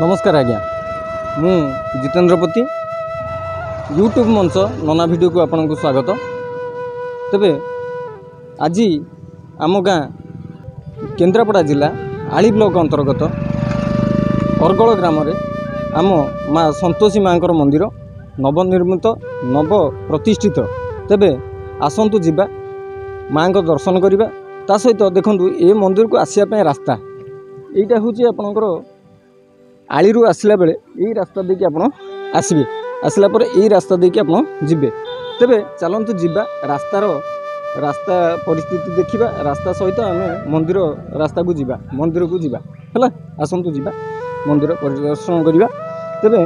नमस्कार आज्ञा मु जितेन्द्रपति यूट्यूब मंच नना वीडियो को आपन को स्वागत। तेबे आज आम गाँ केन्द्रापड़ा जिला आली ब्लॉक अंतर्गत अरगल ग्राम आम माँ संतोषी माँ मंदिर नवनिर्मित नव प्रतिष्ठित। तेबे आसंतु जिबा माँ को दर्शन करिबा। ता सहित देखंतु ए मंदिर को आसिया रास्ता एटा होची आपनकर आली रू आसला बेले यही रास्ता देखिए आप आसबे। आसला पर यही रास्ता देखिए आप जिबे। तेबे चलतु जिबा रास्ता परिस्थिति देखिबा। रास्ता सहित आम मंदिर रास्ता को जिबा मंदिर को जिबा हला। आसंतु जिबा मंदिर परिदर्शन करिबा। तेबे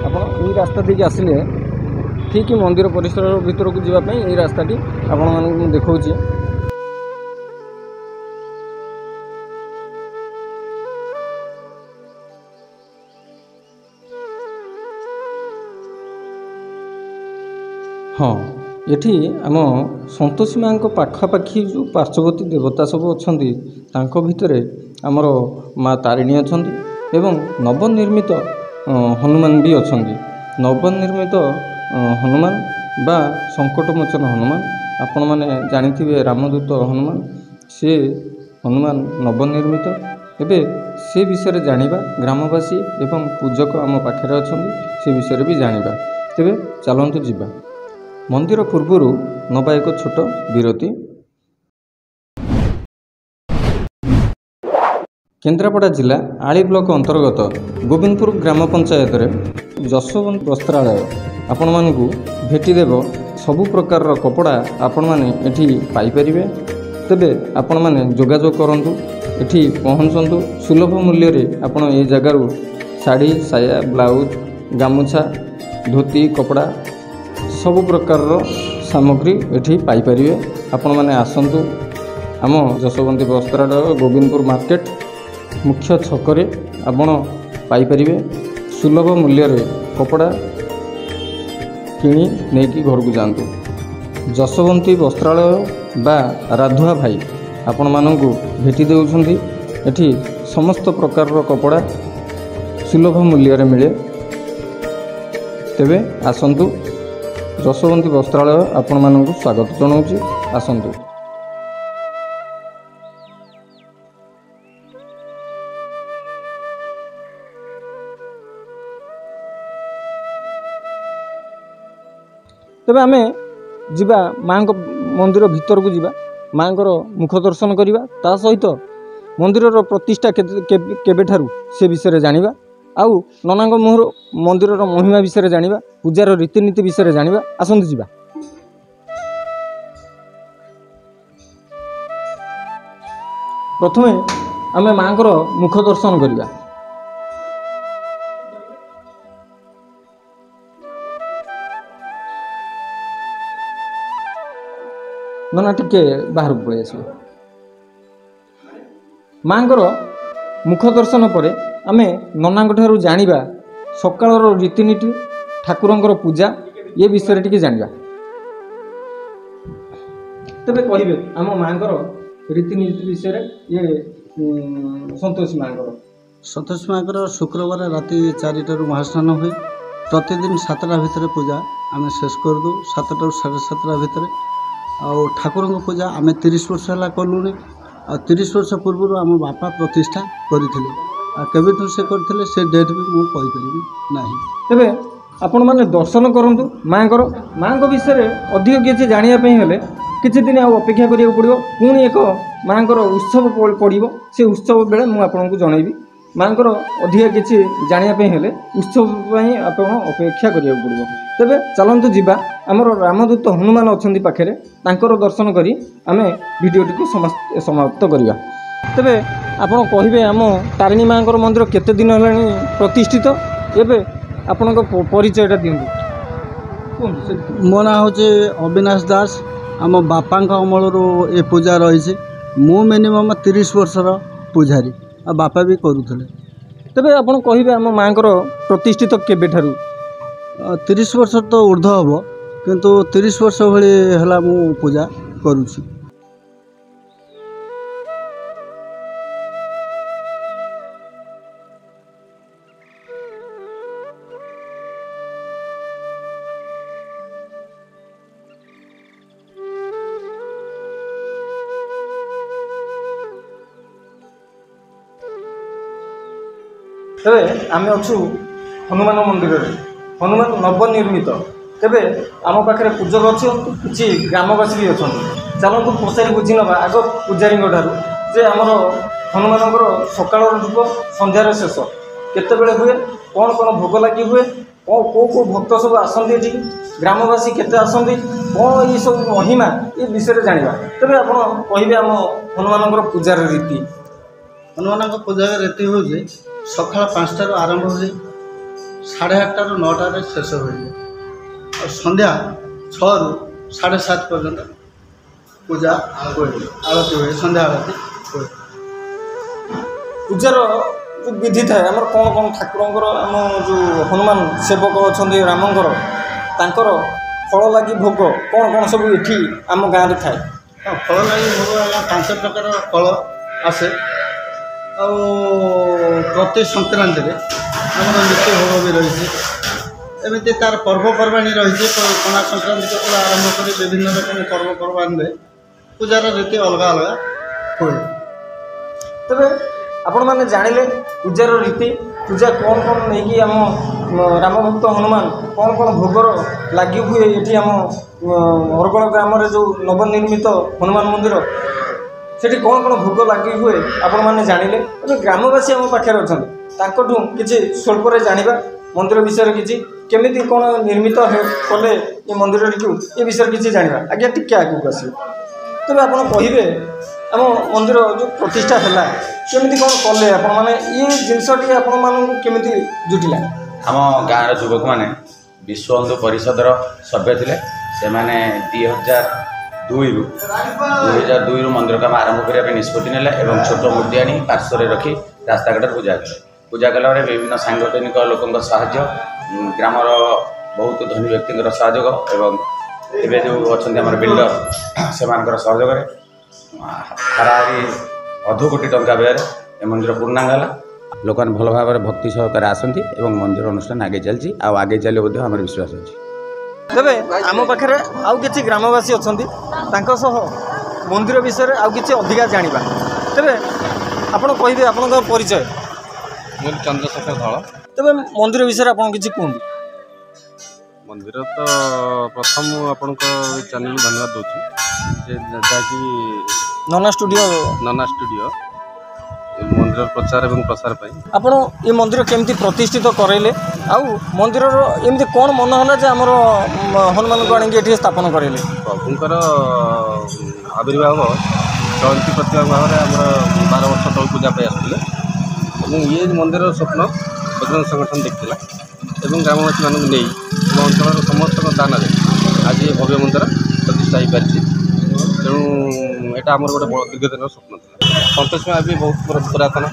आपण यही रास्ता देखिए आसिले ठीक मंदिर परिसर भीतर को जीवा पई यही रास्ताटी आपण मानू देखौछि। हाँ एठी आम संतोषी माँ पाखापाखि जो पार्श्ववर्ती देवता सब अच्छा भितर आमर माँ तारिणी अच्छा एवं नवनिर्मित हनुमान भी अच्छा। नवनिर्मित हनुमान बा संकटमोचन हनुमान आपण मैंने जानी रामदूत हनुमान से हनुमान नवनिर्मित एवं से विषय जानिबा ग्रामवासी एवं पूजक आम पाखे अच्छा से विषय भी जानिबा। तेबे चलतु जिबा। मंदिर पूर्वर नबा एक छोट विरति। केन्द्रापड़ा जिला आली ब्लॉक अंतर्गत गोविंदपुर ग्राम पंचायत रे जशवंत वस्त्रालय आपण मानकु भेटिदेव सबु प्रकार कपड़ा आपण माने एठी पाई परिबे। तेबे आपण माने जोगाजोग करंतु एठी पहुंचंतु। सुलभ मूल्य रे आपण ए जगारू साड़ी साया ब्लाउज गामुछा धोती कपड़ा सबु प्रकार सामग्री एठी पाई परिबे। आपण माने आसंतु आम जशवंती वस्त्रालय गोविंदपुर मार्केट मुख्य छकरे आपण पाई परिबे। सुलभ मूल्य रे कपड़ा किणी नेकी घर को जातु। जशवंती वस्त्रालय बा राधुआ भाई आपण मानकु भेटी देउछंती। एठी समस्त प्रकार कपड़ा सुलभ मूल्य रे मिले। तेबे आसंतु जशवंती वस्त्रालय आपण मानकु स्वागत जनाऊँगी। आसंतु। तेबे आमे जिबा माँ मंदिर भीतर को जिबा माँ मुख दर्शन करिबा। ता सहित मंदिर प्रतिष्ठा केबेठारु से विषय जानिबा। आउ नना मुहर मंदिर महिमा विषय जानिबा। पूजार रीतिनीति विषय जानिबा। आसंतु जिबा। प्रथमे आमे माँ मुख दर्शन करिबा। नना टिके बाहर को पड़े आसो। माँ मुख दर्शन पर आमे नना ठारू जानिबा सकाळर रीतिनीति ठाकुरंकर पूजा ये विषय टिके जानिबा। तबे कहिबे आम माँ रीतिनीति विषय ये संतोषी माँ शुक्रवार राति 4टारू महास्नान हुए। प्रतिदिन 7टा भितर पूजा आम शेष करदू। 7टारू 7:30 भितर आउ ठाकुर पूजा आम 30 वर्ष है कलुनी। 30 वर्ष पूर्व आम बापा प्रतिष्ठा करते केबेठू से करते से डेट भी मुझे ना। तेबे आपण माने दर्शन करंतु माँ विषय अधिक किसी जानापी हेले किसी दिन अपेक्षा करिया पड़ो। पुणी एक माँ उत्सव पड़ो से उत्सव बेले मुझे आपको जनइबी। माँ अधिक किसी जानापी हेले उत्सव आप अपेक्षा करिया पड़ो। तेबे चलतु जिबा आमर रामदूत हनुमान अच्छा पाखे तांकर दर्शन करी आमे वीडियोटी को समाप्त करिया। तेबे आपण कहिबे आम तारिणी माँ मंदिर केते दिन हेलानी प्रतिष्ठित एबे आपन परिचयटा दिंतु। मो ना हूँ अविनाश दास। आम बापा अमल ये पूजा रही। मु मिनिमम 30 वर्षर पूजारी आ बापा भी करुले। तेबे आपन कहिबे आम माँ प्रतिष्ठित केबेठारू 30 वर्ष तो ऊर्ध्व हम किंतु 30 वर्ष भली हला मु पूजा करुछि। तेबे आम अच्छु हनुमान मंदिर हनुमान नवनिर्मित तेबे आम पाखे पूजक अच्छे किसी ग्रामवासी भी अच्छा चलतु पचारि बुझी ना आग पूजारी जे आमर हनुमान सकाल धूप संध्यार शेष केतबेले हुए कौन कौन भोग लगी हुए कौ कौ भक्त सब आसती ये ग्रामवासी केते आसती कौन ये सब महिमा ये विषय जाना तेरे आप कहे आम हनुमान पूजार रीति हनुमान पूजा रीति हूँ सका 5टार आरंभ हुए 8:30 ରୁ 9ଟାରେ शेष हुए और संध्या 6 ରୁ 7:30 पर्यंत पूजा हुए आरती हुए संध्या आरती हुए। पूजार जो विधि थाए आम कौन कौन ठाकुर आम जो हनुमान सेवक अच्छा रामंकर तांकर फल लगी भोग कौन कौन सब ये आम गाँव में थाए फल लगी भोग 5 प्रकार फल आसे प्रति संक्रांति आम नित्य भोग भी रही एमती तार पर्वपर्वाणी रही पणा संक्रांति आरंभ कर विभिन्न रकम पर्वपर्वाणी पूजार रीति अलग अलग हुए। तेरे आपण मैंने जानिले पूजार रीति पूजा कौन कौन नहीं आम राम भक्त हनुमान कौन कौन भोगर लगी हुए ये आम हरगड़ ग्राम जो नवनिर्मित हनुमान मंदिर सेठी कौन कौन भोग लगी हुए आपण मैंने जानिले ए ग्रामवासी आम पाखे अच्छा किसी स्वल्प जाना मंदिर विषय किसी केमी कौन निर्मित कले ये मंदिर ये विषय किसी जाना आज्ञा टिके आगे आस तेज आप कहे आम मंदिर जो प्रतिष्ठा है केमी कौन कले आपण मैंने ये जिनसटी आपण मानू केमी जुटिला आम गाँव युवक मैंने विश्व हिंदू परिषदर सभ्य थे से मैंने 2002 रु मंदिर काम आरंभ करने निष्पत्ति नेले एवं छोट मूर्ति आनी पार्श्व रखी रास्ताघाट पूजा कला विभिन्न सांगठनिक लोकों साहाय्य ग्रामर बहुत धनी व्यक्ति सहयोग एवं एवं जो अच्छा बिल्डर से सहयोग हाराहारी 2 कोटी टंका व्यय मंदिर पूर्णांग लोक भल भाव भक्ति सहकार आसती एवं मंदिर अनुष्ठान आगे चलती आगे चलो आम विश्वास अच्छी तेरे आम पाखे आउ कि ग्रामवासी अच्छा मंदिर विषय आउ कि अधिका जाना तेरे आप कहे आप परिचय चंद्रशेखर धल तेरे मंदिर विषय आप किसी कहते मंदिर तो प्रथम आपण चैनल धन्यवाद दूसरी जहाँकि नना स्टूडियो मंदिर प्रचार एवं प्रसार आपण ये मंदिर केमती प्रतिष्ठित करेले आउ मंदिर एमती कौन मन है जे आमर हनुमान को आनी स्थापन करेले प्रभुंर आविर्भाव जयंती प्रतिभा भाव में आम 12 वर्ष तक पूजा पाई आसते ये मंदिर स्वप्न बजरंग संगठन देखला एवं ग्रामवासी मानक नहीं अंचल समस्त दान आज ये भव्य मंदिर प्रतिष्ठा हो पारी तेणु यहाँ आम गोटे दीर्घ दिन स्वप्न था सतोष माँ भी बहुत पुरातन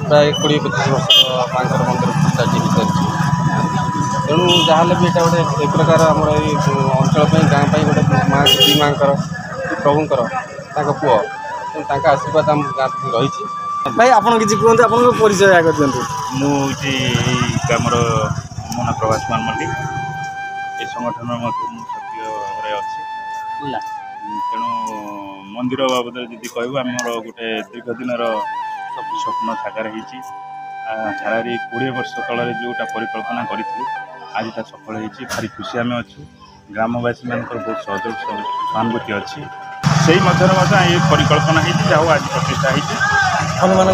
प्राय 20-25 वर्ष माँ मंदिर प्रतिष्ठा हो तेणु जहाँ भी यहाँ गोटे एक प्रकार आम अंचल गाँव गोटे माँ दी माँ प्रभुंर पुओ आशीर्वाद आम गाँव रही भाई आपन किसी कहते आप परिचय आगे दिखाँ मुझे ग्रामर मो ना प्रभास मान मल्लिक ये संगठन सक्रिय अच्छी तेणु मंदिर बाबद जी कह आमर गोटे दीर्घ दिन स्वप्न साकार हाराहारी 20 वर्ष तल जोटा परिकल्पना करूँ आज ता सफल हो भारी खुशी आम अच्छू ग्रामवासी मान बहुत सहयोग सहानुभूति अच्छी से मध्य ये परिकल्पना हो आज प्रतिष्ठा हो हनुमान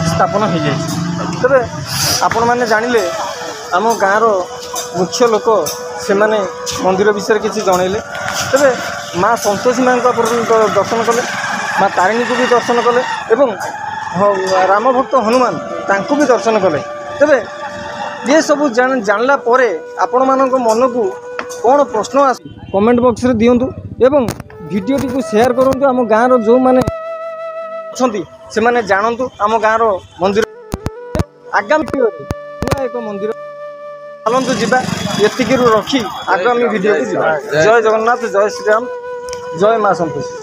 स्थापना हो जाए तेरे आपण मैंने जानिले आम गाँव मुख्य लोक से माने मंदिर विषय किसी जनइले तेरे माँ संतोषी माँ दर्शन कले माँ तारिणी को भी दर्शन कले एवं राम भक्त हनुमान तांको भी दर्शन कले तेरे ये सब जानला परे आपण मानक मन को कौन प्रश्न आस कमेंट बॉक्स रे दियंतु एवं वीडियो टी को शेयर करंतु आम गाँव जो माने अच्छी से माने जानतु आम गाँव मंदिर आगामी नुआ एक मंदिर चलतु जीवा ये रखी आगामी वीडियो को जय जगन्नाथ जय श्रीराम जय माँ संतोषी।